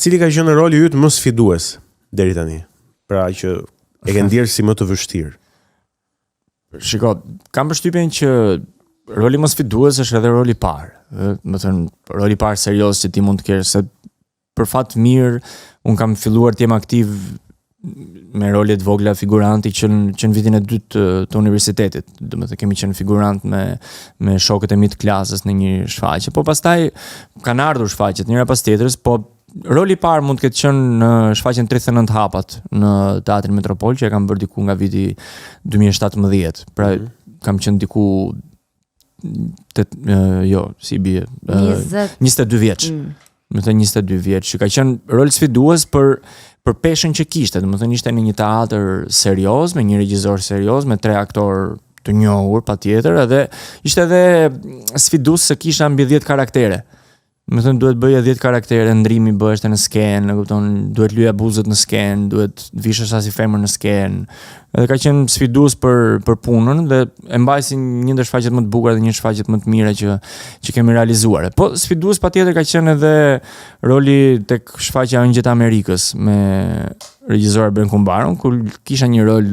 Cili ka qenë roli yt më sfidues deri tani? Pra që e ke ndjerë si më të vështirë. Shiko, kam përshtypjen që roli më sfidues është edhe roli i parë. Do të thënë, roli i parë serioz që ti mund të kesh, se për fat mirë un kam filluar të jem aktiv me role të vogla figuranti që në vitin e dytë të universitetit. Domethënë kemi qenë figurant me shokët e mi të klasës në një shfaqje, po pastaj kanë ardhur shfaqjet njëra pas tjetrës, po roli i parë mund të ketë qenë në shfaqjen 39 hapat në Teatrin Metropol që e kam bërë diku nga viti 2017. Pra kam qenë diku si bie 22 vjeç. Më thënë 22 vjeç, që ka qenë rol sfidues për peshën që kishte, domethënë ishte në një teatr serioz, me një regjisor serioz, me 3 aktor të njohur patjetër, edhe ishte edhe sfidues se kisha mbi 10 karaktere. Domethënë duhet bëje 10 karaktere, ndrimi bëheshte në skenë, kupton, duhet lyja buzët në skenë, duhet vishesh as i femër në skenë. Edhe ka qenë sfidues për punën dhe e mbaj si një ndër shfaqjet më të bukura dhe një shfaqjet më të mira që kemi realizuar. Po sfidues patjetër ka qenë edhe roli tek shfaqja Ëngjët e Amerikës me regjisor Benku Mbaron, ku kisha një rol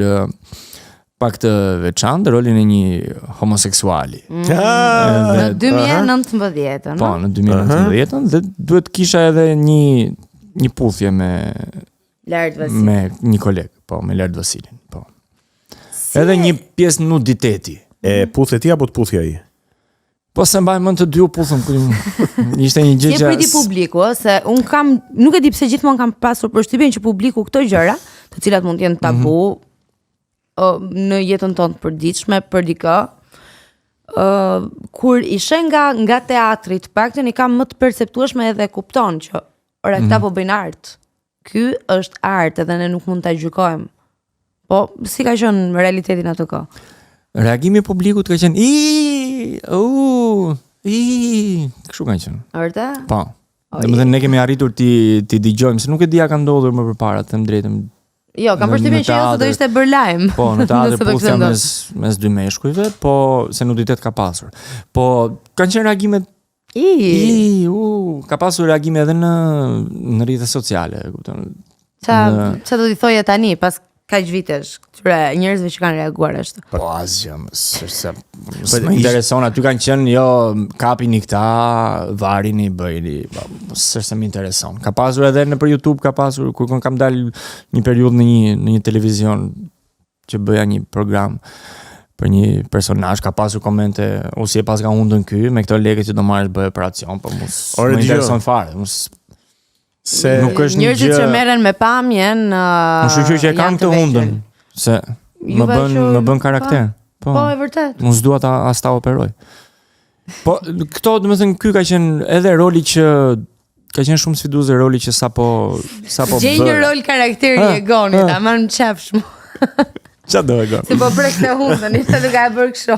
pak të veçantë, rolin e një homoseksuali. Në 2019, po, në 2019 dhe duhet kisha edhe një puthje me një koleg, po, me Lart Vasilin, po. Edhe një pjesë nuditeti. E puthe ti apo të puthja ai? Po se mbaj mend të dy u puthëm. Ishte një gjë. Si e priti publiku, se un kam, nuk e di pse gjithmonë kam pasur përshtypjen që publiku këto gjëra, të cilat mund të jenë tabu në jetën tonë të përditshme për dikë, kur i sheh nga teatri të paktën i kam më të perceptueshme edhe kupton që ora këta po bëjnë art. Ky është art edhe ne nuk mund ta gjykojmë. Po si ka qenë realitetin atë kohë? Reagimi i publikut ka qenë kështu ka qenë. Vërtet? Po. Domethënë ne kemi arritur ti dëgjojmë, se nuk e di a ka ndodhur më përpara, të them drejtën. Jo, kam përshtypjen që ajo do ishte bër lajm. Po, në teatr puthja mes dy meshkujve, po se nuditet ka pasur. Po kanë qenë reagimet ka pasur reagime edhe në rrjetet sociale, kupton. Çfarë do t'i thoje tani pas kaq vitesh këtyre njerëzve që kanë reaguar ashtu? Po asgjë, më intereson, aty kanë qenë kapini këta, varini, bëjni, s'është më intereson. Ka pasur edhe nëpër YouTube, ka pasur kur kam dalë një periudhë në një televizion që bëja një program për një personazh, ka pasur komente, o si e pas ka hundën ky, me këto lekë që do marrësh bëj operacion, po më intereson fare. Se njerëzit që merren me pamjen, më shqyr që e kam këtë hundën, se më bën karakter. Po, e vërtet. Unë s'dua as ta operoj. Po këto, domethënë, ky ka qenë edhe roli që ka qenë shumë sfidues, roli që sapo gjej një rol karakteri e Gonit, ama më qafsh mu. Qa do e Gon? Se po prek të hundën, ishte duke e bërë kështu.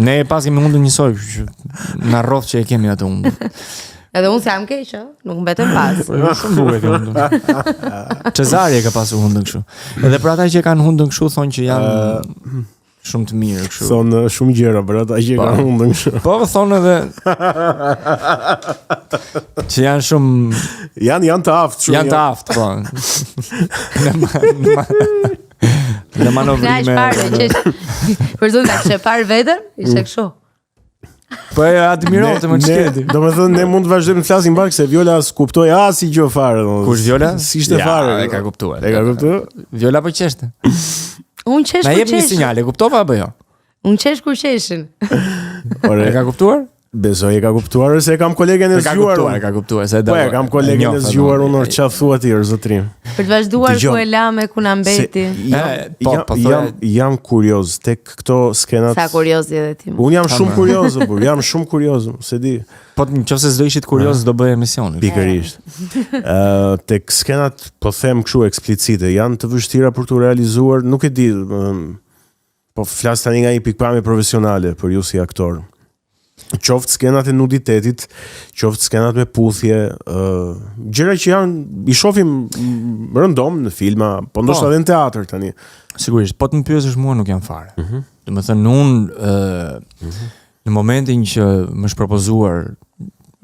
Ne pas kemi hundën njësoj, na rrodh që e kemi atë hundën. Edhe unë se jam keq, nuk mbetëm pas. Shumë duke ke hundën. Cezari e ka pasur hundën kështu. Edhe për ata që kanë hundën kështu thonë që janë shumë të mirë kështu. Thonë shumë gjëra për ata që kanë hundën kështu. Po thonë edhe që janë shumë janë të aftë shumë. Janë të aftë, po. Në manovrime. Për zonë ta kishe parë veten, ishte kështu. Po e admirote më çeti. Domethënë ne mund të vazhdojmë të flasim pak se Viola s'kuptoi as i gjë fare. Kush Viola? Si ishte fare? E ka kuptuar. E ka kuptuar? Viola po qeshte. Unë qesh kur qeshin. Na jep një sinjal, e kuptova apo jo? Unë qesh kur qeshin. Ore, e ka kuptuar? Besoj e ka kuptuar se kam kolegen e zgjuar. E ka kuptuar se po e kam kolegen e zgjuar unë çfarë thua ti zotrim. Për të vazhduar ku e la me ku na mbeti. Jam kurioz tek këto skenat. Sa kurioz je edhe ti. Unë jam shumë kurioz, jam shumë kurioz, se di. Po nëse s'do ishit kurioz do bëj emisionin. Pikërisht. Tek skenat po them kështu eksplicite, janë të vështira për tu realizuar, nuk e di. Po flas tani nga një pikpamje profesionale për ju si aktor. Qoftë skenat e nuditetit, qoftë skenat me puthje, gjëra që i shohim rëndom në filma, po ndoshta edhe në teatr tani. Sigurisht, po të më pyesësh mua nuk jam fare. Domethënë unë në momentin që më është propozuar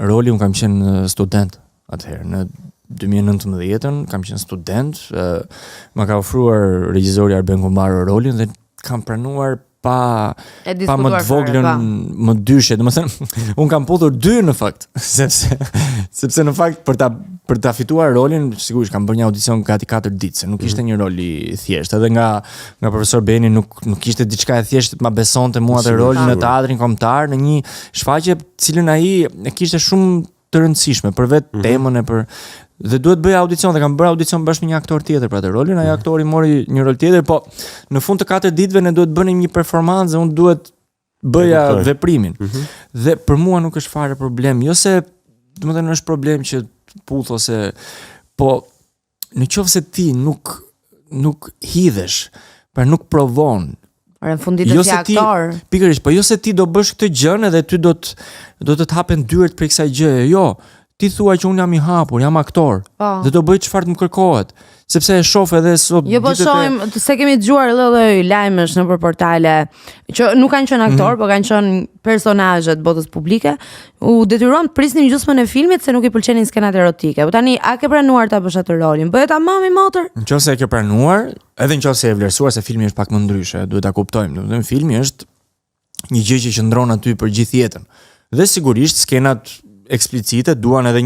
roli, unë kam qenë student atëherë, 2019, kam qenë student, ma ka ofruar regjizori Arben Kumbaro rolin dhe kam pranuar pa më të voglën më dyshe, domethënë un kam puthur 2 në fakt, sepse në fakt për ta fituar rolin, sigurisht kam bërë një audicion gati 4 ditë, se nuk ishte një rol i thjeshtë, edhe nga profesor Beni nuk ishte diçka e thjeshtë ma besonte mua atë rolin në teatrin kombëtar në një shfaqje cilën ai e kishte shumë të rëndësishme për vetë temën e për dhe duhet bëj audicion dhe kam bërë audicion bashkë me një aktor tjetër për atë rolin, ai aktori mori një rol tjetër, po në fund të 4 ditëve ne duhet bënim një performancë dhe unë duhet bëja veprimin. Dhe për mua nuk është fare problem, jo se domethënë është problem që puth ose po në qoftë se ti nuk hidhesh, pra nuk provon. Në fundit të aktor. Pikërisht, po jo se ti do bësh këtë gjën edhe ty do të hapen dyert për kësaj gjëje. Jo, ti thua që unë jam i hapur, jam aktor. Dhe do bëj çfarë më kërkohet. Sepse e shoh edhe sot jo, po shohim se kemi dëgjuar lloj lajmesh nëpër portale që nuk kanë qenë aktor, po kanë qenë personazhe të botës publike, u detyruan të prisnin gjysmën e filmit se nuk i pëlqenin skenat erotike. Po tani a ke pranuar ta bësh atë rolin? Bëhet tamam i motor? Nëse e ke pranuar, edhe nëse e vlerësuar se filmi është pak më ndryshe, duhet ta kuptojmë. Domethënë filmi është një gjë që qëndron aty për gjithë jetën. Dhe sigurisht skenat eksplicite duan edhe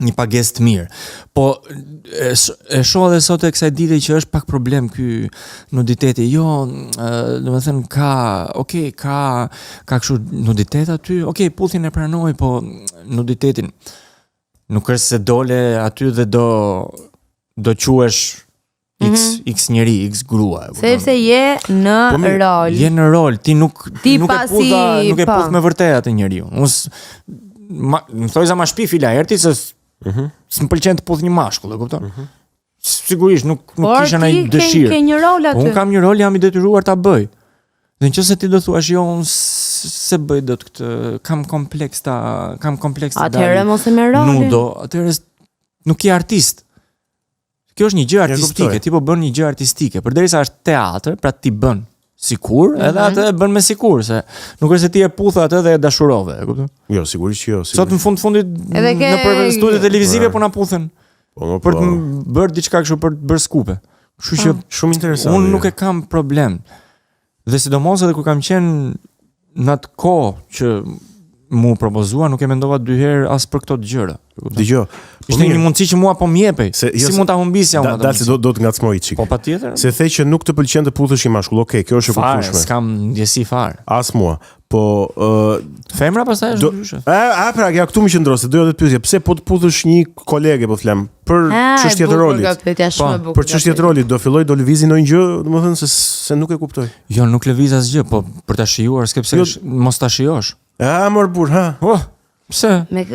një pagesë të mirë. Po e shoh edhe sot e kësaj dite që është pak problem ky nuditeti. Jo, domethënë ka kështu nuditet aty. Okej, puthjen e pranoj, po nuditetin nuk është se dole aty dhe do quhesh X njeri, X grua. Sepse je në rol. Je në rol, ti nuk e puth me vërtet atë njeriu. Më thoj za ma shpi fila erti se s'm pëlqen të puth një mashkull, e kupton? Sigurisht nuk kisha ndonjë dëshirë. Por ti ke një rol aty. Unë kam një rol, jam i detyruar ta bëj. Dhe nëse ti do thuash jo, unë se bëj dot këtë, kam kompleks ta atëherë mos e merr rolin. Atëherë nuk je artist. Kjo është një gjë artistike, ti po bën një gjë artistike, përderisa është teatr, pra ti bën sikur, edhe atë e bën me sikur, se nuk është se ti e puth atë dhe e dashurove, e kupton? Jo, sigurisht që jo. Sot në fundit në studio televizive po na puthen. Për të bërë diçka kështu për të bërë skupe. Kështu që shumë interesante. Unë nuk e kam problem. Dhe sidomos edhe kur kam qenë në atë kohë që mu propozua, nuk e mendova 2 herë as për këto gjëra. Dgjoj. Ishte një mundësi që mua po m'jepej. Si mund ta humbisja unë atë? Dalë se do të ngacmoj çik. Po patjetër. Se the që nuk të pëlqen të puthësh i mashkull. Okej, kjo është e kuptueshme. Fare, s'kam ndjesi fare. As mua. Po femra pastaj është ndryshe. Pra, ja këtu më qëndros, se doja të pyesja, pse po të puthësh një kolege po flam për çështje të rolit. Për çështje të rolit do filloj do lëvizi ndonjë gjë, domethënë se nuk e kuptoj. Jo, nuk lëviz asgjë, po për ta shijuar, s'ke pse mos ta shijosh. Mor bur, ha. Pse? Me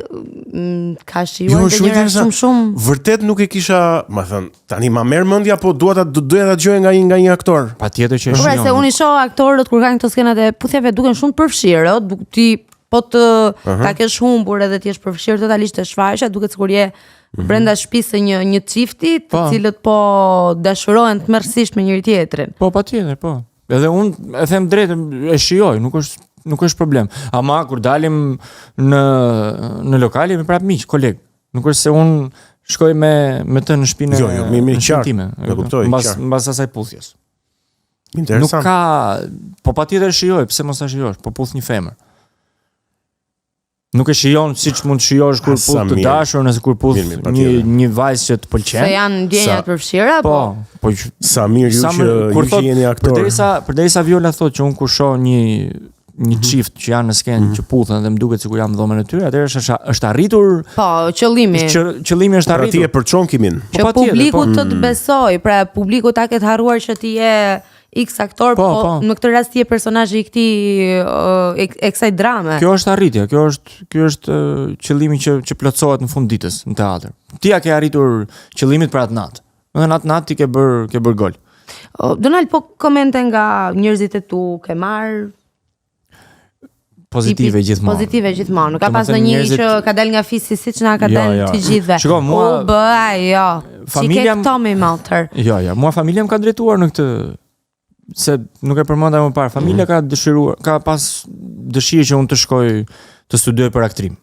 ka shijuar shumë. Vërtet nuk e kisha, më thënë, tani ma merr mendja, po doja ta dëgjoj nga një aktor. Patjetër që është. Por se unë i shoh aktorët kur kanë këto skenat e puthjeve duken shumë të përfshirë, ti po të ta kesh humbur edhe ti je përfshirë totalisht te shfaqja, duket sikur je brenda shtëpisë një çifti, të cilët po dashurohen të mërësisht me njëri tjetrin. Po patjetër, po. Edhe unë e them drejtë, e shijoj, nuk është problem. Ama kur dalim në lokal jemi prapë miq, koleg. Nuk është se unë shkoj me të në shtëpinë në time. E kuptoj. Mbas asaj puthjes. Interesant. Nuk ka, po patjetër shijoj, pse mos ta shijosh, po puth një femër. Nuk e shijon siç mund të shijosh kur puth të dashur, nëse kur puth një vajzë që të pëlqen. Se janë ndjenja të përfshira, po sa mirë ju që jeni aktor. Përderisa Viola thotë që unë kur shoh një çift që janë në skenë që puthen dhe më duket sikur jam në dhomën e tyre, atëherë është arritur. Po, qëllimi. Qëllimi është arritur. Pra ti e përçon kimin. Që publiku të besoj, pra publiku ta ketë harruar që ti je X aktor, po në këtë rast ti je personazhi i këtij e kësaj drame. Kjo është arritje, kjo është qëllimi që plotësohet në fund ditës në teatr. Ti ja ke arritur qëllimit për atë natë. Në atë natë ti ke bër gol. Donald, po komente nga njerëzit e tu ke marr pozitive gjithmonë. Pozitive gjithmonë. Ka pas ndonjë që ka dalë nga fisi siç na ka dalë të gjithëve. Shiko, mua familja Tommy Malter. Jo, mua familja më ka drejtuar në këtë, se nuk e përmenda më parë. Familja ka pas dëshirë që unë të shkoj të studioj për aktrim.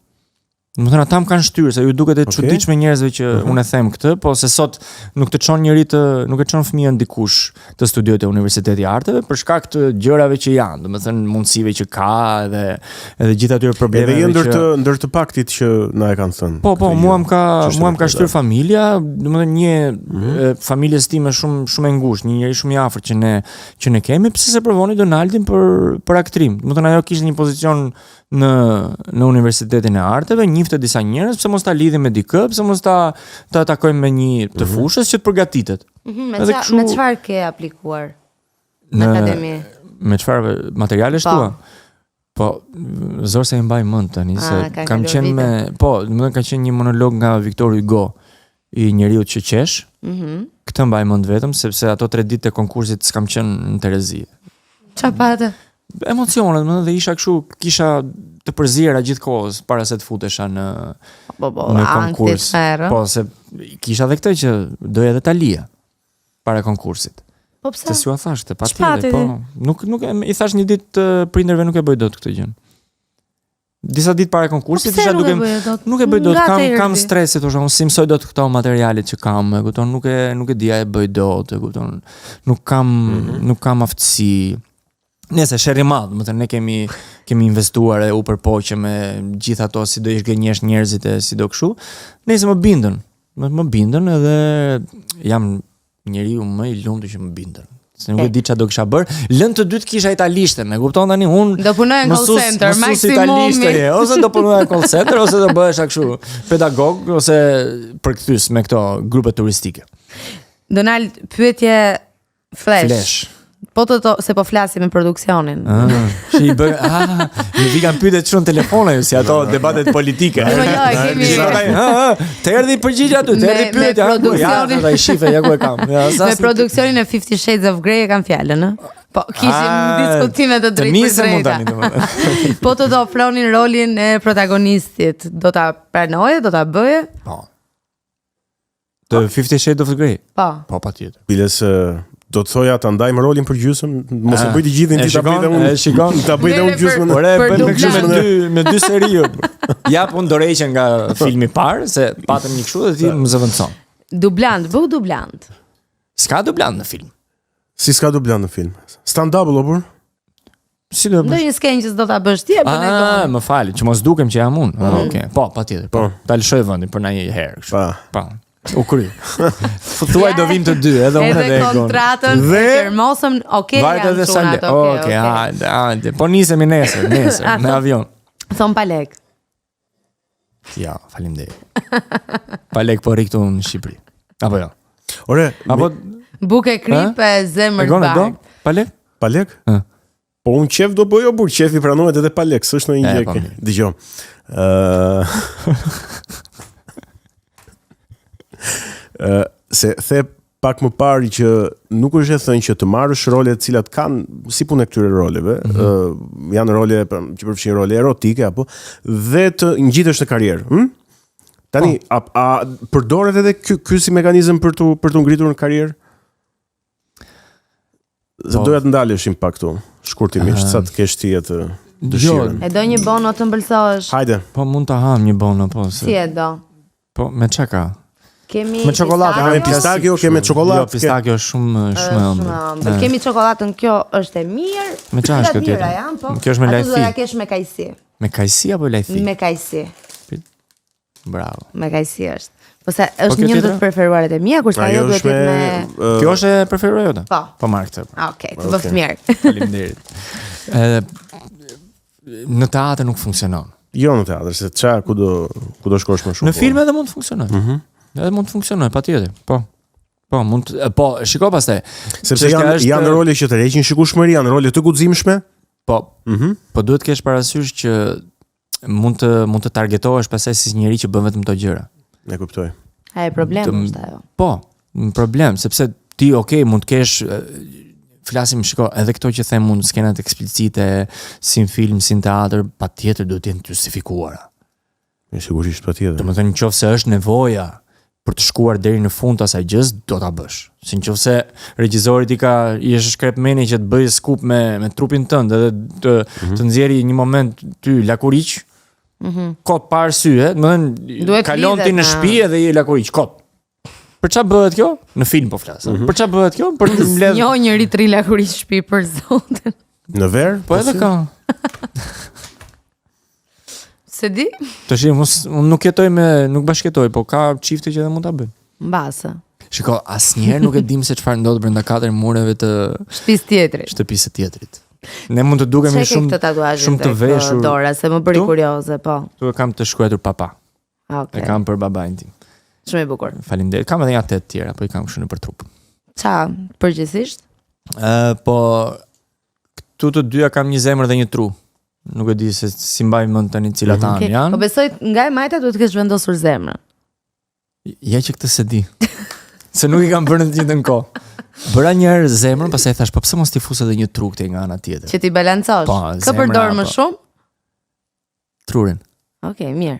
Më thënë, ata më kanë shtyrë, se ju duket e çuditshme njerëzve që unë e them këtë, po se sot nuk të çon nuk e çon fëmijën dikush të studiojë te Universiteti i Arteve për shkak të gjërave që janë, domethënë mundësive që ka edhe gjithë atyre problemeve që ndër të paktit që na e kanë thënë. Po, mua më ka shtyrë familja, domethënë një familjes time shumë e ngushtë, një njerëz shumë i afërt që ne kemi, pse se provoni Donaldin për aktrim. Domethënë ajo kishte një pozicion në Universitetin e Arteve, njifte disa njerëz, pse mos ta lidhim me dikë, pse mos ta takojmë me një të fushës që të përgatitet. Me çfarë ke aplikuar në akademi? Me çfarë materialesh tua? Po, zor se e mbaj mend tani se kam qenë me, domethënë ka qenë një monolog nga Victor Hugo, i njeriu që qesh. Këtë mbaj mend vetëm sepse ato 3 ditë të konkursit s'kam qenë në Terezi. Çfarë patë? Emocionet, më dhe isha kështu, kisha të përzira gjithkohës para se të futesha në konkurs. Po, se kisha dhe këtë që doja edhe ta lija para konkursit. Po pse? Se s'ju a thashte, patjetër, po. Nuk i thash një ditë prindërve nuk e bëj dot këtë gjë. Disa ditë para konkursit isha duke nuk e bëj dot, kam stres, thosha, unë si mësoj dot këto materialet që kam, e kupton, nuk e dia e bëj dot, e kupton. Nuk kam aftësi. Nëse sherri madh, domethënë ne kemi investuar e u përpoqëm me gjithë ato si do i shgënjesh njerëzit e si do kështu. Nëse më bindën. Më bindën edhe jam njeriu më i lumtur që më bindën. Se nuk e di çfarë do kisha bër. Lënë të dytë kisha italishten, e kupton tani unë do punoj në call center, maksimumi. Ose do punoj në call center ose do bëhesh kështu pedagog ose përkthyes me këto grupe turistike. Donald, pyetje flash. Po se po flasim me produksionin. Që i bë, ju vi kanë pyetur çon telefone si ato debatet politike. Po jo, kemi. Të erdhi përgjigje aty, të erdhi pyetja. Ja, ai shife, ja ku e kam. Me produksionin e 50 Shades of Grey e kanë fjalën, ë? Po, kishim diskutime të drejtë. Po të do ofronin rolin e protagonistit, do ta pranoje, do ta bëje? Po. The 50 Shades of Grey? Po, patjetër. Biles do të thoja ta ndajmë rolin për gjysmë, mos e bëj të gjithin ti ta bëj unë. E shikon, ta bëj unë gjysmën. Ore, me dy seri. Ja po ndorëheqen nga filmi i parë se patëm një kështu dhe ti më zëvendëson. Dublant, bëu dublant. S'ka dublant në film. Si s'ka dublant në film? Stand double o bur? Si do të bësh? Ndonjë skenë që do ta bësh ti apo ne do? Më fal, që mos dukem që jam unë. Okej. Po, patjetër. Po, ta lëshoj vendin për ndonjë herë kështu. Po. U kry. Thuaj do vim të dy, edhe unë edhe Egon. Edhe kontratën e firmosëm, janë çunat, Okej, hajde. Po nisemi nesër me avion. Thon pa lek. Ja, faleminderit. Pa lek po riktu në Shqipëri. Apo jo. Ore, apo buke kripe zemër bag. Pa lek? Pa lek? Po unë qef do bëjo bur, qefi pranohet edhe pa lek, s'është në një gjë. Dgjoj. Se the pak më parë që nuk është e thënë që të marrësh role të cilat kanë si punë këtyre roleve, janë role që përfshin role erotike apo dhe të ngjitesh në karrierë. Tani a përdoret edhe ky si mekanizëm për tu ngritur në karrierë? Se doja të ndaleshim pak këtu, shkurtimisht, sa të kesh ti atë dëshirën. E do një bono të mbëlsohesh? Hajde. Po mund ta ham një bono, po. Si e do? Po me çka ka? Kemi me çokoladë, me pistakio, kemi çokoladë. Jo, pistakio shumë ëmbël. Kemi çokoladën, kjo është e mirë. Me çfarë është kjo tjetër? Kjo është me lajthi. Ato do ta kesh me kajsi. Me kajsi apo lajthi? Me kajsi. Bravo. Me kajsi është. Po se është një ndër të preferuaret e mia, kurse ajo duhet të jetë me Kjo është e preferuar jote? Po marr këtë. Okej, të bëf mirë. Faleminderit. Në teatr nuk funksionon. Jo në teatr, se ku do shkosh më shumë. Në film edhe mund të funksionojë. Edhe mund të funksionojë, patjetër. Po, mund të, po, shiko pastaj. Sepse janë role që të rreqin shikueshmëri, janë role të guximshme. Po. Po duhet të kesh parasysh që mund të targetohesh pastaj si njerëz që bën vetëm këto gjëra. E kuptoj. A e problem është ajo? Po, problem, sepse ti mund të kesh flasim, shiko, edhe këto që them mund skenat eksplicite si në film, si në teatr, patjetër duhet të jenë justifikuara. Sigurisht patjetër. Domethënë nëse është nevoja për të shkuar deri në fund të asaj gjës, do ta bësh. Si nëse regjizori i është shkrep meni që të bëjë skup me trupin tënd edhe të nxjerrë një moment ty lakuriq, Kot pa arsye, domethënë kalon ti në shtëpi edhe je lakuriç, kot. Për çfarë bëhet kjo? Në film po flas. Për çfarë bëhet kjo? Për të mbledh. Jo, njëri 3 lakuriç shtëpi për zotin. Në ver? Po edhe ka. Se di? Tash unë nuk jetoj nuk bashkëtoj, po ka çifte që edhe mund ta bëjnë. Mbase. Shiko, asnjëherë nuk e dim se çfarë ndodh brenda 4 mureve të shtëpisë tjetrit. Ne mund të dukemi shumë të veshur. Dora, se më bëri kurioze, po. Tu e kam të shkruar papa. Okay. E kam për babain tim. Shumë i bukur. Faleminderit. Kam edhe 8 të tjera, po I kam kështu nëpër trup. Ça, përgjithsisht? Po këtu të dyja kam një zemër dhe një tru. Nuk e di se si mbaj mend tani cilat anë janë. Po besoj nga e majta duhet të kesh vendosur zemrën. Ja që këtë se di. Se nuk I kam bërë në të njëjtën kohë. Bëra një herë zemrën, pastaj thash, po pse mos ti fus edhe një tru këtej nga ana tjetër. Që ti balancosh. Po, kë përdor më shumë? Trurin. Okej, mirë.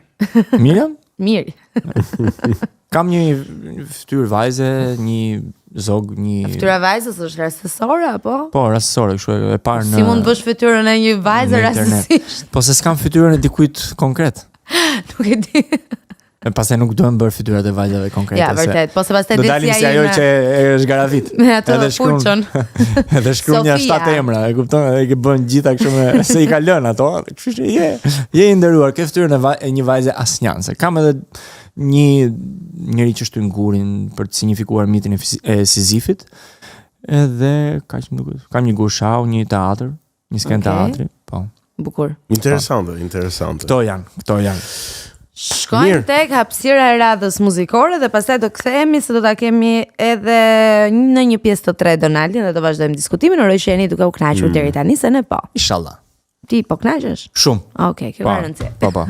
Mirë? Mirë. Kam një fytyrë vajze, një zog, një fytyra vajzës është rastësore apo? Po, rastësore, kështu e parë në. Si mund të bësh fytyrën e një vajze rastësisht? Po se s'kam fytyrën e dikujt konkret. Nuk e di. E pastaj nuk duhem bërë fytyrat e vajzave konkrete. Ja, vërtet, po se pastaj do dalim si ajo që është garavit. Me ato furçon. Edhe shkruan ja 7 emra, e kupton? E ke bën gjitha kështu me se I ka lënë ato. Kështu që je I nderuar, ke fytyrën e një vajze asnjëan. Se kam edhe njëri që shtyn gurin për të signifikuar mitin e Sizifit. Edhe kaq më duket. Kam një gur shau, një teatr, një skenë teatri, po. Bukur. Interesante. Këto janë. Shkojmë tek hapësira e radhës muzikore dhe pastaj do kthehemi se do ta kemi edhe në një pjesë të tretë Donaldin dhe do vazhdojmë diskutimin. Uroj që jeni duke u kënaqur deri tani se ne po. Inshallah. Ti po kënaqesh? Shumë. Okej, kjo është rëndësishme. Po.